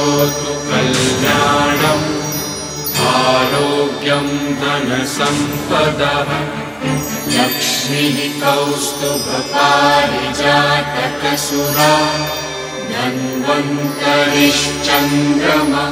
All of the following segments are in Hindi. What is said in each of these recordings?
करोतु कल्याणम् आरोग्यं धनसम्पदः लक्ष्मीः कौस्तुभपारिजातकसुरा धन्वन्तरिश्चन्द्रमा।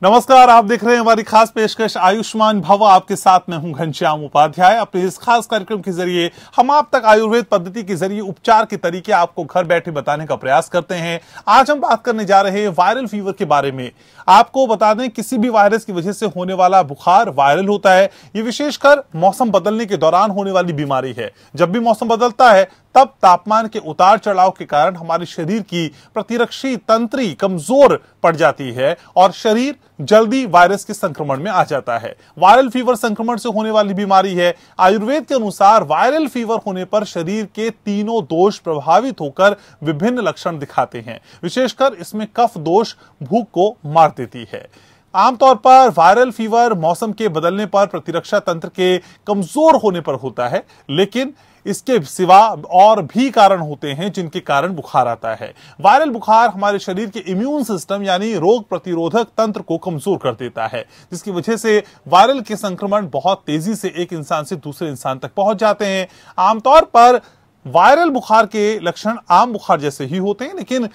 नमस्कार, आप देख रहे हैं हमारी खास पेशकश आयुष्मान भव। आपके साथ मैं हूं घनश्याम उपाध्याय। अपने इस खास कार्यक्रम के जरिए हम आप तक आयुर्वेद पद्धति के जरिए उपचार के तरीके आपको घर बैठे बताने का प्रयास करते हैं। आज हम बात करने जा रहे हैं वायरल फीवर के बारे में। आपको बता दें, किसी भी वायरस की वजह से होने वाला बुखार वायरल होता है। ये विशेषकर मौसम बदलने के दौरान होने वाली बीमारी है। जब भी मौसम बदलता है तब तापमान के उतार चढ़ाव के कारण हमारे शरीर की प्रतिरक्षी तंत्री कमजोर पड़ जाती है और शरीर जल्दी वायरस के संक्रमण में आ जाता है। वायरल फीवर संक्रमण से होने वाली बीमारी है। आयुर्वेद के अनुसार वायरल फीवर होने पर शरीर के तीनों दोष प्रभावित होकर विभिन्न लक्षण दिखाते हैं। विशेषकर इसमें कफ दोष भूख को मार देती है। आमतौर पर वायरल फीवर मौसम के बदलने पर प्रतिरक्षा तंत्र के कमजोर होने पर होता है, लेकिन इसके सिवा और भी कारण होते हैं जिनके कारण बुखार आता है। वायरल बुखार हमारे शरीर के इम्यून सिस्टम यानी रोग प्रतिरोधक तंत्र को कमजोर कर देता है, जिसकी वजह से वायरल के संक्रमण बहुत तेजी से एक इंसान से दूसरे इंसान तक पहुंच जाते हैं। आमतौर पर वायरल बुखार के लक्षण आम बुखार जैसे ही होते हैं, लेकिन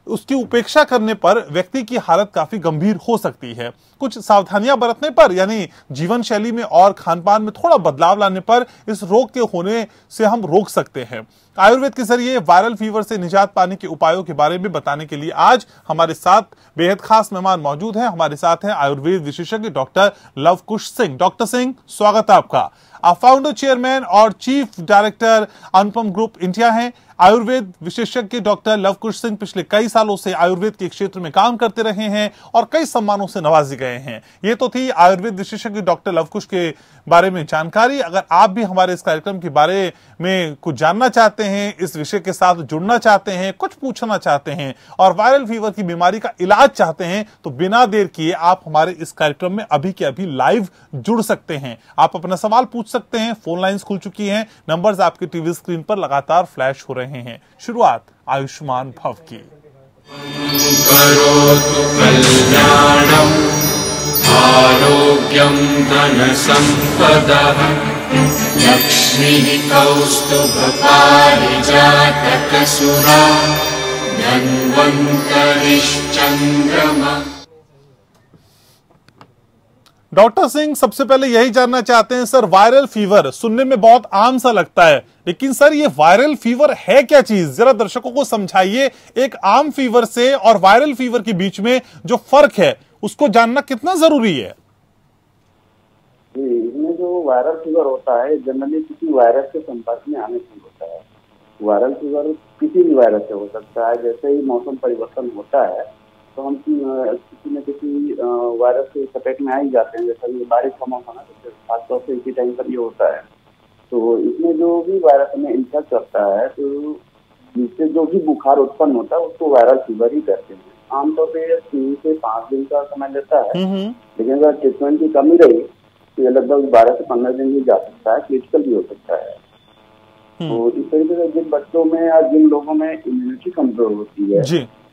उसकी उपेक्षा करने पर व्यक्ति की हालत काफी गंभीर हो सकती है। कुछ सावधानियां बरतने पर यानी जीवन शैली में और खानपान में थोड़ा बदलाव लाने पर इस रोग के होने से हम रोक सकते हैं। आयुर्वेद के जरिए वायरल फीवर से निजात पाने के उपायों के बारे में बताने के लिए आज हमारे साथ बेहद खास मेहमान मौजूद हैं। हमारे साथ हैं आयुर्वेद विशेषज्ञ डॉक्टर लवकुश सिंह। डॉक्टर सिंह, स्वागत है आपका। आप फाउंडर, चेयरमैन और चीफ डायरेक्टर अनुपम ग्रुप इंडिया हैं। आयुर्वेद विशेषज्ञ डॉक्टर लवकुश सिंह पिछले कई सालों से आयुर्वेद के क्षेत्र में काम करते रहे हैं और कई सम्मानों से नवाजे गए हैं। ये तो थी आयुर्वेद विशेषज्ञ डॉक्टर लवकुश के बारे में जानकारी। अगर आप भी हमारे इस कार्यक्रम के बारे में कुछ जानना चाहते हैं, इस विषय के साथ जुड़ना चाहते हैं, कुछ पूछना चाहते हैं और वायरल फीवर की बीमारी का इलाज चाहते हैं, तो बिना देर किए आप हमारे इस कार्यक्रम में अभी के अभी लाइव जुड़ सकते हैं। आप अपना सवाल पूछ सकते हैं। फोन लाइंस खुल चुकी हैं। नंबर्स आपके टीवी स्क्रीन पर लगातार फ्लैश हो रहे हैं। शुरुआत आयुष्मान भव की। करोतु कल्याणम् आरोग्यं धनसम्पदः लक्ष्मीः कौस्तुभपारिजातकसुरा धन्वन्तरिश्चन्द्रमा। डॉक्टर सिंह, सबसे पहले यही जानना चाहते हैं सर, वायरल फीवर सुनने में बहुत आम सा लगता है, लेकिन सर ये वायरल फीवर है क्या चीज? जरा दर्शकों को समझाइए। एक आम फीवर से और वायरल फीवर के बीच में जो फर्क है उसको जानना कितना जरूरी है? इसमें जो वायरल फीवर होता है जनरली किसी वायरस के संपर्क में आने से होता है। वायरल फीवर किसी भी वायरस से हो सकता है। जैसे ही मौसम परिवर्तन होता है तो हम किसी न किसी वायरस के चपेट में आ ही जाते हैं। जैसे ये बारिश का मौसम है तो खासतौर से इसी टाइम पर ये होता है। तो इसमें जो भी वायरस हमें इन्फेक्ट करता है तो जिससे जो भी बुखार उत्पन्न होता है उसको वायरल फीवर ही कहते हैं। आमतौर पर 3 से 5 दिन का समय लेता है, लेकिन अगर ट्रीटमेंट की कमी रही तो ये लगभग 12 से 15 दिन भी जा सकता है, क्रिटिकल भी हो सकता है। तो इस तरीके से जिन बच्चों में या जिन लोगों में इम्यूनिटी कमजोर होती है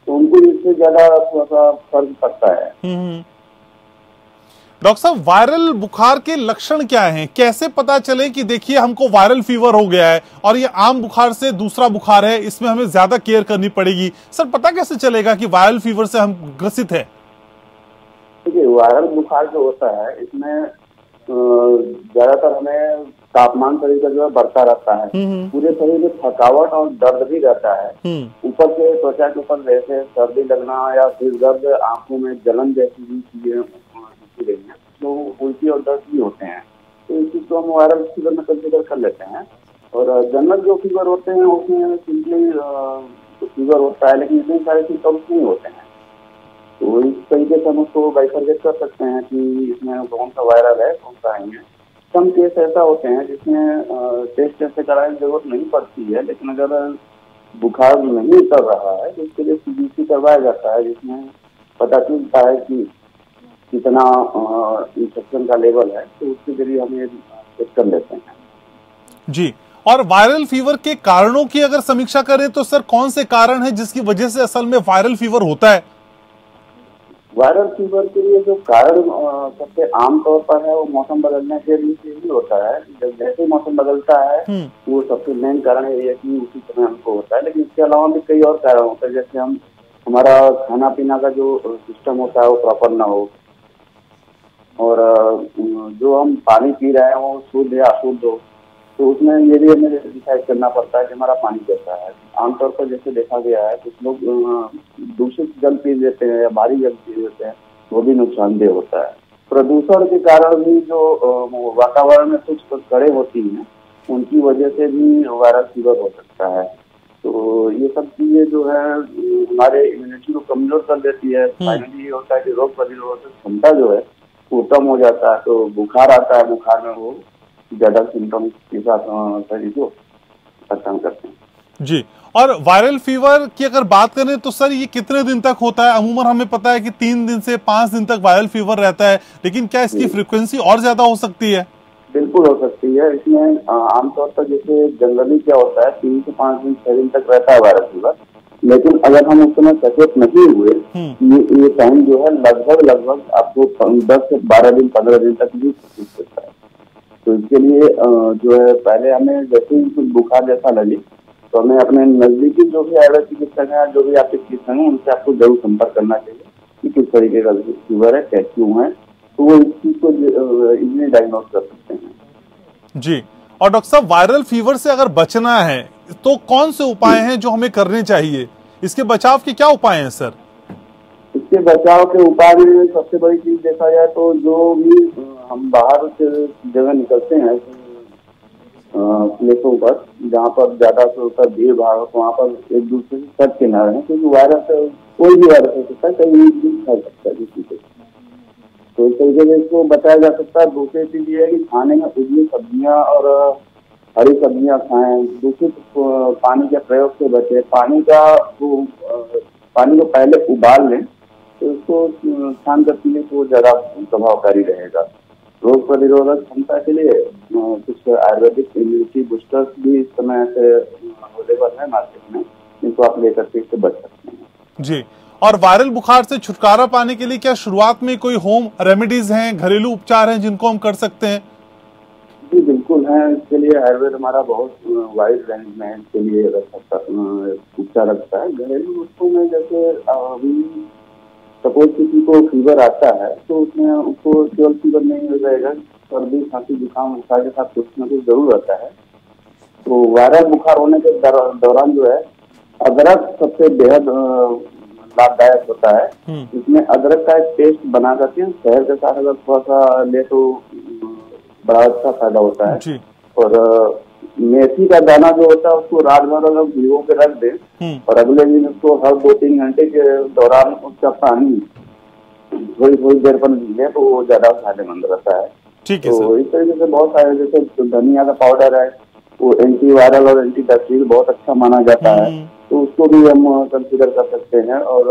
तो उनको इससे ज्यादा थोड़ा सा फर्क पड़ता है। डॉक्टर साहब, वायरल बुखार के लक्षण क्या हैं? कैसे पता चले कि देखिए हमको वायरल फीवर हो गया है और ये आम बुखार से दूसरा बुखार है, इसमें हमें ज्यादा केयर करनी पड़ेगी? सर, पता कैसे चलेगा कि वायरल फीवर से हम ग्रसित है? देखिए, वायरल बुखार जो होता है इसमें ज्यादातर हमें तापमान शरीर का जो है बढ़ता रहता है। पूरे शरीर में थकावट और दर्द भी रहता है। ऊपर से त्वचा के ऊपर जैसे सर्दी लगना या फिर दर्द, आंखों में जलन जैसी भी चीजें दिखती रही है, तो उल्टी और दर्द भी होते हैं। तो इस चीज को हम वायरल फीवर में कंसिडर कर लेते हैं। और जनरल जो फीवर होते हैं उसमें सिंपली फीवर होता है, लेकिन इतने सारे सिम्टम्स नहीं होते हैं। तो इस तरीके से हम उसको बाइफरकेट कर सकते हैं कि इसमें कौन सा वायरल है, कौन सा नहीं है। कम केस ऐसा होते हैं जिसमें टेस्ट ऐसे कराने की जरूरत नहीं पड़ती है, लेकिन अगर बुखार नहीं उतर रहा है तो उसके लिए CBC करवाया जाता है, जिसमें पता चलता है कि कितना इंफेक्शन का लेवल है, तो उसके जरिए हम ये चेक कर लेते हैं। जी, और वायरल फीवर के कारणों की अगर समीक्षा करें तो सर कौन से कारण है जिसकी वजह से असल में वायरल फीवर होता है? वायरल फीवर के लिए जो कारण सबसे आम तौर पर है वो मौसम बदलने के लिए ही होता है। जब जैसे ही मौसम बदलता है वो सबसे मेन कारण है कि उसी समय हमको होता है। लेकिन इसके अलावा भी कई और कारण होते हैं, जैसे हमारा खाना पीना का जो सिस्टम होता है वो प्रॉपर ना हो, और जो हम पानी पी रहे हैं वो शुद्ध या अशुद्ध हो, तो उसमें ये भी हमें डिसाइड करना पड़ता है कि हमारा पानी कैसा है। आमतौर पर जैसे देखा गया है कुछ लोग दूषित जल पी लेते हैं या भारी जल पी लेते हैं, वो भी नुकसानदेह होता है। प्रदूषण के कारण भी जो वातावरण में कुछ कड़े होती हैं उनकी वजह से भी वायरल फीवर हो सकता है। तो ये सब चीजें जो है हमारे इम्यूनिटी को कमजोर कर देती है। फाइनली ये होता है कि रोग प्रतिरोधक क्षमता जो है वो कम हो जाता है, तो बुखार आता है। बुखार में वो ज्यादा सिम्टम्स के साथ शरीर को परेशान करते हैं। जी, और वायरल फीवर की अगर बात करें तो सर ये कितने दिन तक होता है? अमूमन हमें पता है कि 3 दिन से 5 दिन तक वायरल फीवर रहता है, लेकिन क्या इसकी फ्रीक्वेंसी और ज्यादा हो सकती है? बिल्कुल हो सकती है। इसमें आमतौर पर जैसे जनरली क्या होता है 3 से 5 दिन 6 दिन तक रहता है वायरल फीवर, लेकिन अगर हम उस समय सचेत नहीं हुए ये टाइम जो है लगभग आपको 10 से 12 दिन 15 दिन तक भी हो सकता है। तो इसके लिए जो है पहले हमें जैसे ही कुछ बुखार जैसा लगे तो हमें अपने नजदीकी जो भी आयुर्वेद चिकित्सक है, जो भी आपके चिकित्सक है, उनसे आपको जरूर संपर्क करना चाहिए कि किस तरीके का फीवर है, क्या क्यों है, तो वो इस चीज को इजीली डायग्नोज कर सकते हैं। जी, और डॉक्टर साहब वायरल फीवर से अगर बचना है तो कौन से उपाय हैं जो हमें करने चाहिए? इसके बचाव के क्या उपाय हैं सर? इसके बचाव के उपाय में सबसे बड़ी चीज देखा जाए तो जो भी हम बाहर से जगह निकलते हैं प्लेसों पर जहाँ पर ज्यादा से होता है भीड़ भाड़, वहाँ पर एक दूसरे से सच के ना रहे, क्योंकि वायरस कोई भी वायरस हो सकता है, कहीं भी फैल सकता है किसी को। तो इस तरीके से इसको बचाया जा सकता है। दूसरी चीज ये है कि खाने में उबली सब्जियां और हरी सब्जियां खाएं। दूषित पानी के प्रयोग से बचे। पानी को पहले उबाल लें तो इसको छान कर पीने को ज्यादा प्रभावकारी रहेगा। रोग प्रतिरोधक क्षमता के लिए कुछ आयुर्वेदिक इम्यूनिटी बूस्टर्स भी इस समय से अवेलेबल है मार्केट में, जिनको आप लेकर के इससे बच सकते हैं। जी, और वायरल बुखार से छुटकारा पाने के लिए क्या शुरुआत में कोई होम रेमेडीज हैं, घरेलू उपचार हैं जिनको हम कर सकते हैं? जी बिल्कुल है। इसके लिए आयुर्वेद हमारा बहुत वाइड रेंज में इसके लिए उपचार रखता है। घरेलू नुस्खों में जैसे अभी सपोज किसी को फीवर आता है तो उसमें उसको केवल फीवर नहीं रहेगा, सर्दी खांसी जुकाम बुखार के साथ कुछ न कुछ जरूर रहता है। तो वायरल बुखार होने के दौरान जो है अदरक सबसे बेहद लाभदायक होता है। इसमें अदरक का एक पेस्ट बना करके शहद के साथ अगर थोड़ा सा ले तो बड़ा अच्छा फायदा होता है। और मेथी का दाना जो होता है उसको रात भर अगर भिगो के रख दें और अगले दिन उसको हर 2-3 घंटे के दौरान उसका पानी थोड़ी देर पर ले तो वो ज्यादा फायदेमंद रहता है। ठीक है तो इस तरीके से बहुत सारे, जैसे धनिया का पाउडर है वो एंटी वायरल और एंटी बैक्टीरियल बहुत अच्छा माना जाता है, तो उसको भी हम कंसीडर कर सकते हैं। और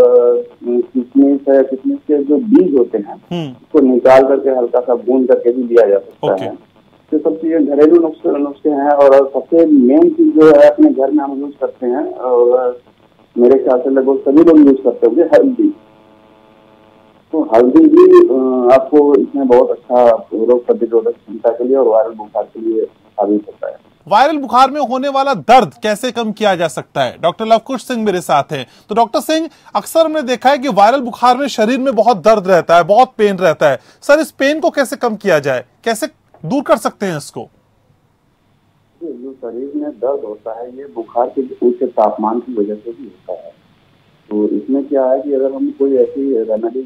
किशमिश है, किशमिश के जो बीज होते हैं उसको निकाल करके हल्का सा भून करके भी लिया जा सकता है। ये सब चीजें घरेलू नुस्खे हैं। और सबसे मेन चीज जो है अपने घर में हम यूज करते हैं और मेरे ख्याल से लगभग सभी लोग यूज करते होंगे, हल्दी। तो हल्दी भी आपको इसमें बहुत अच्छा रोग प्रतिरोधक क्षमता के लिए और वायरल बुखार के लिए साबित होता है। वायरल बुखार में होने वाला दर्द कैसे कम किया जा सकता है? डॉक्टर लवकुश सिंह मेरे साथ हैं। तो डॉक्टर सिंह, अक्सर हमने देखा है कि वायरल बुखार में शरीर में बहुत दर्द रहता है, बहुत पेन रहता है। सर, इस पेन को कैसे कम किया जाए, कैसे दूर कर सकते हैं इसको? जो शरीर में दर्द होता है ये बुखार के उच्च तापमान की वजह से भी होता है। तो इसमें क्या है कि अगर हम कोई ऐसी रेमेडी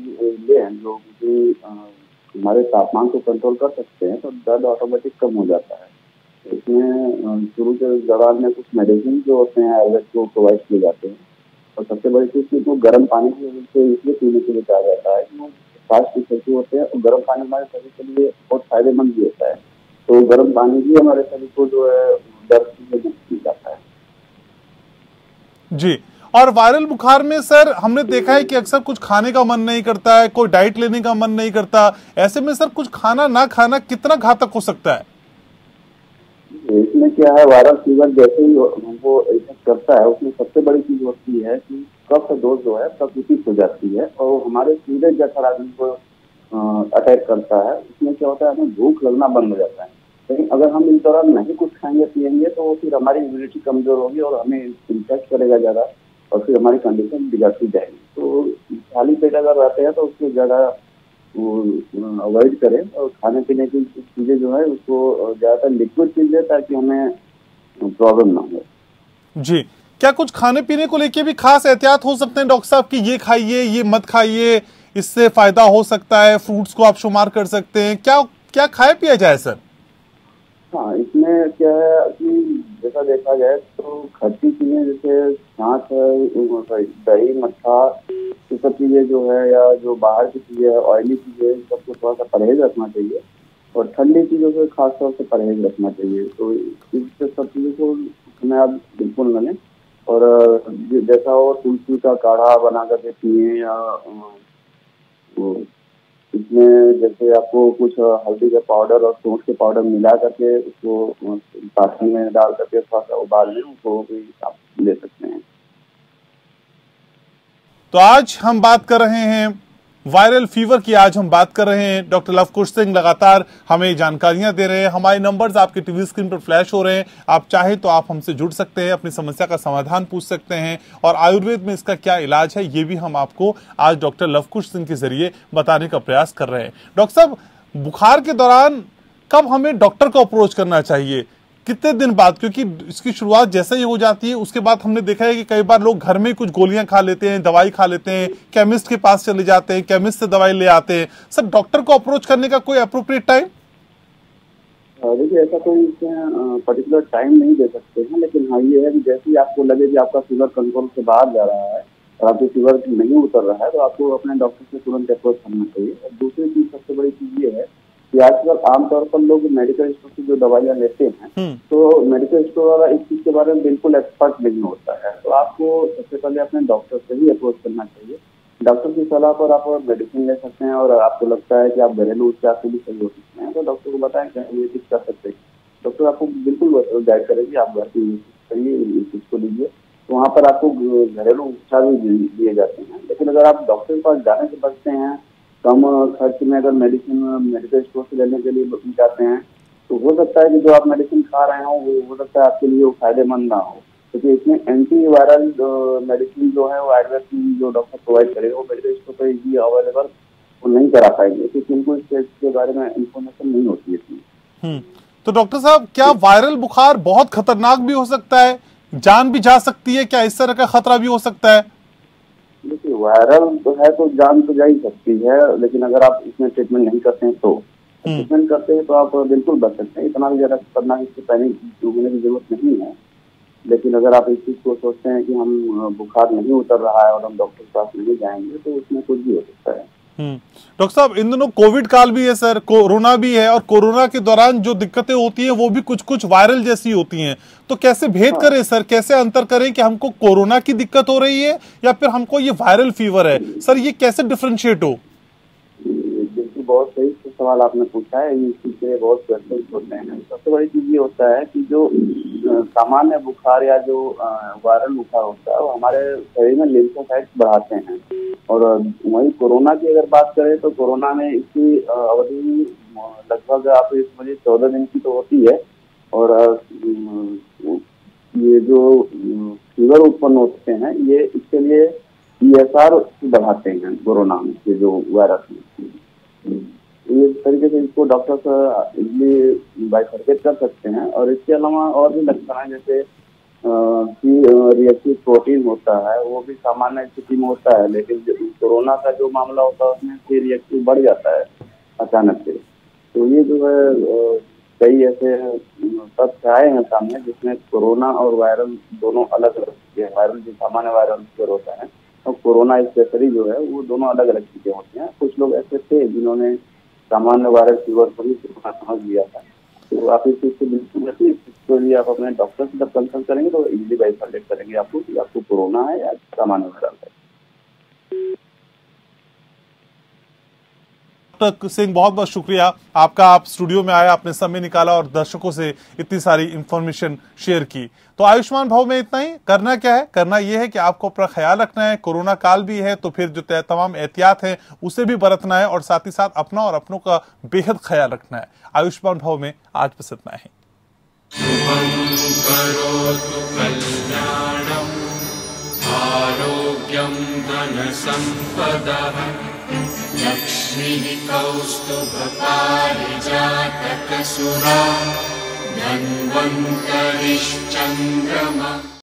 लें जो कि हमारे तापमान को कंट्रोल कर सकते हैं तो दर्द ऑटोमेटिक कम हो जाता है। इसमें शुरू के दौरान में कुछ मेडिसिन जो होते हैं आयुर्वेद को प्रोवाइड किए जाते हैं। और सबसे बड़ी चीज की वो गर्म पानी से इसलिए पीने के लिए कहा जाता है कि वो फास्ट इफेक्टिव होते हैं और गर्म पानी हमारे शरीर के लिए बहुत फायदेमंद भी होता है। तो गर्म पानी भी हमारे शरीर को जो है दर्द से मुक्त जाता है। जी, और वायरल बुखार में सर हमने देखा है कि अक्सर कुछ खाने का मन नहीं करता है, कोई डाइट लेने का मन नहीं करता। ऐसे में सर कुछ खाना ना खाना कितना घातक हो सकता है? तो इसमें क्या है, वायरल फीवर जैसे ही हमको इफेक्ट करता है, उसमें सबसे बड़ी चीज होती है कि कफ दोष जो है प्रकृति हो जाती है और हमारे सूरज जैसा आदमी को अटैक करता है। इसमें क्या होता है, हमें भूख लगना बंद हो जाता है। लेकिन अगर हम इस दौरान नहीं कुछ खाएंगे पिएंगे तो फिर हमारी इम्यूनिटी कमजोर होगी और हमें इन्फेक्ट करेगा ज्यादा और फिर हमारी कंडीशन बिगड़ती जाएगी। तो खाली पेट अगर रहते हैं तो उसको ज्यादा अवॉइड करें और खाने पीने की चीजें जो है उसको ज्यादातर लिक्विड चीजें, ताकि हमें प्रॉब्लम ना हो। जी, क्या कुछ खाने पीने को लेके भी खास एहतियात हो सकते हैं डॉक्टर साहब कि ये खाइए ये मत खाइए, इससे फायदा हो सकता है, फ्रूट्स को आप शुमार कर सकते हैं, क्या क्या खाया पिया जाए सर? हाँ, इसमें क्या है कि जैसा देखा जाए तो खट्टी चीजें जैसे छाछ है, दही मट्ठा, ये सब चीजें जो है, या जो बाहर की चीजें है, ऑयली चीजें, सबको थोड़ा सा परहेज रखना चाहिए और ठंडी चीजों से खासतौर से परहेज रखना चाहिए। तो इससे सब चीजों को हमें आप बिल्कुल न लें और जैसा हो तुलसी का काढ़ा बना करके पिए, या इसमें जैसे आपको कुछ हल्दी के पाउडर और सौंठ के पाउडर मिला करके उसको पानी में डाल करके थोड़ा सा उबाल लें, उसको भी आप ले सकते हैं। तो आज हम बात कर रहे हैं वायरल फीवर की, आज हम बात कर रहे हैं। डॉक्टर लवकुश सिंह लगातार हमें जानकारियां दे रहे हैं। हमारे नंबर्स आपके टीवी स्क्रीन पर फ्लैश हो रहे हैं, आप चाहे तो आप हमसे जुड़ सकते हैं, अपनी समस्या का समाधान पूछ सकते हैं और आयुर्वेद में इसका क्या इलाज है ये भी हम आपको आज डॉक्टर लवकुश सिंह के जरिए बताने का प्रयास कर रहे हैं। डॉक्टर साहब, बुखार के दौरान कब हमें डॉक्टर को अप्रोच करना चाहिए, कितने दिन बाद? क्योंकि इसकी शुरुआत जैसे ही हो जाती है उसके बाद हमने देखा है कि कई बार लोग घर में कुछ गोलियां खा लेते हैं, दवाई खा लेते हैं, केमिस्ट के पास चले जाते हैं, केमिस्ट से दवाई ले आते हैं। सर, डॉक्टर को अप्रोच करने का कोई अप्रोप्रिएट टाइम? देखिए, ऐसा कोई पर्टिकुलर टाइम नहीं दे सकते हैं, लेकिन हाँ ये है कि जैसे ही आपको लगे कि आपका फीवर कंट्रोल से बाहर जा रहा है और आपको फीवर नहीं उतर रहा है तो आपको अपने डॉक्टर से तुरंत अप्रोच करना चाहिए। और दूसरी चीज, सबसे बड़ी चीज ये है कि आजकल आमतौर पर लोग मेडिकल स्टोर से जो दवाइयां लेते हैं तो मेडिकल स्टोर वाला इस चीज के बारे में बिल्कुल एक्सपर्ट नहीं होता है। तो आपको सबसे पहले अपने डॉक्टर से ही अप्रोच करना चाहिए। डॉक्टर की सलाह पर आप मेडिसिन ले सकते हैं और आपको लगता है कि आप घरेलू उपचार से भी सही हो सकते हैं तो डॉक्टर को बताएं कि ये चीज कर सकते हैं। डॉक्टर आपको बिल्कुल गाइड करेगी, आप घर की करिए, इस चीज को लीजिए। तो वहाँ पर आपको घरेलू उपचार भी दिए जाते हैं। लेकिन अगर आप डॉक्टर के पास जाने से बचते हैं, कम खर्च में अगर मेडिसिन मेडिकल स्टोर से लेने के लिए जाते हैं, तो हो सकता है कि जो आप मेडिसिन खा रहे हो वो हो सकता है आपके लिए वो फायदेमंद ना हो, क्योंकि इसमें एंटी वायरल मेडिसिन जो है वो आयुर्वेद की जो डॉक्टर प्रोवाइड करेगा वो मेडिकल स्टोर पर इजी अवेलेबल वो नहीं करा पाएंगे, क्योंकि उनको इस चीज के बारे में इंफॉर्मेशन नहीं होती है। तो डॉक्टर साहब, क्या वायरल बुखार बहुत खतरनाक भी हो सकता है, जान भी जा सकती है, क्या इस तरह का खतरा भी हो सकता है? देखिए, वायरल तो है तो जान तो जा ही सकती है, लेकिन अगर आप इसमें ट्रीटमेंट नहीं करते हैं तो ट्रीटमेंट करते हैं तो आप बिल्कुल बच सकते हैं। इतना भी ज्यादा खतरनाक इससे पैनिक होने की जरूरत नहीं है। लेकिन अगर आप इस चीज को सोचते हैं कि हम बुखार नहीं उतर रहा है और हम डॉक्टर के पास नहीं जाएंगे तो उसमें कुछ भी हो सकता है। डॉक्टर साहब, इन दिनों कोविड काल भी है सर, कोरोना भी है, और कोरोना के दौरान जो दिक्कतें होती हैं वो भी कुछ कुछ वायरल जैसी होती हैं। तो कैसे भेद करें सर, कैसे अंतर करें कि हमको कोरोना की दिक्कत हो रही है या फिर हमको ये वायरल फीवर है? सर, ये कैसे डिफरेंशिएट हो? बिल्कुल, बहुत सही सवाल आपने पूछा है। ये चीजें बहुत क्वेश्चन होते हैं। सबसे बड़ी चीज ये होता है कि जो सामान्य बुखार या जो वायरल बुखार होता है वो हमारे शरीर में लिम्फोसाइट्स बढ़ाते हैं, और वही कोरोना की अगर बात करें तो कोरोना में इसकी अवधि लगभग आप इस समझिए 14 दिन की तो होती है, और ये जो फीवर उत्पन्न होते हैं ये इसके लिए ESR बढ़ाते हैं कोरोना में, ये जो वायरस में। ये तरीके से इसको डॉक्टर इजली बाइफरकेट कर सकते हैं। और इसके अलावा और भी लक्षण है, जैसे रिएक्टिव प्रोटीन होता है वो भी सामान्य स्थिति में होता है, लेकिन कोरोना का जो मामला होता है उसमें रिएक्टिव बढ़ जाता है अचानक से। तो ये जो है कई ऐसे तथ्य आए हैं सामने जिसमें कोरोना और वायरल दोनों अलग अलग चीजें, वायरल जो सामान्य वायरल फीवर होता है और कोरोना स्पेशली जो है वो दोनों अलग अलग चीजें होती हैं। कुछ लोग ऐसे थे जिन्होंने सामान्य वायरल फीवर को ही समझ लिया था। तो आप इस चीज से बिल्कुल रखिए। इसके लिए आप अपने डॉक्टर से जब कंसल्ट करेंगे तो इजीली बाइफरकेट करेंगे आपको कि आपको कोरोना है या सामान्य वायरल है। डॉक्टर सिंह, बहुत बहुत शुक्रिया आपका, आप स्टूडियो में आए, आपने समय निकाला और दर्शकों से इतनी सारी इंफॉर्मेशन शेयर की। तो आयुष्मान भव में इतना ही। करना क्या है? करना यह है कि आपको अपना ख्याल रखना है। कोरोना काल भी है तो फिर जो तमाम एहतियात है उसे भी बरतना है और साथ ही साथ अपना और अपनों का बेहद ख्याल रखना है। आयुष्मान भव में आज बस इतना ही। शुभं करोतु कल्याणम् आरोग्यं धनसम्पदः लक्ष्मीः कौस्तुभपारिजातकसुरा धन्वन्तरिश्चन्द्रमा।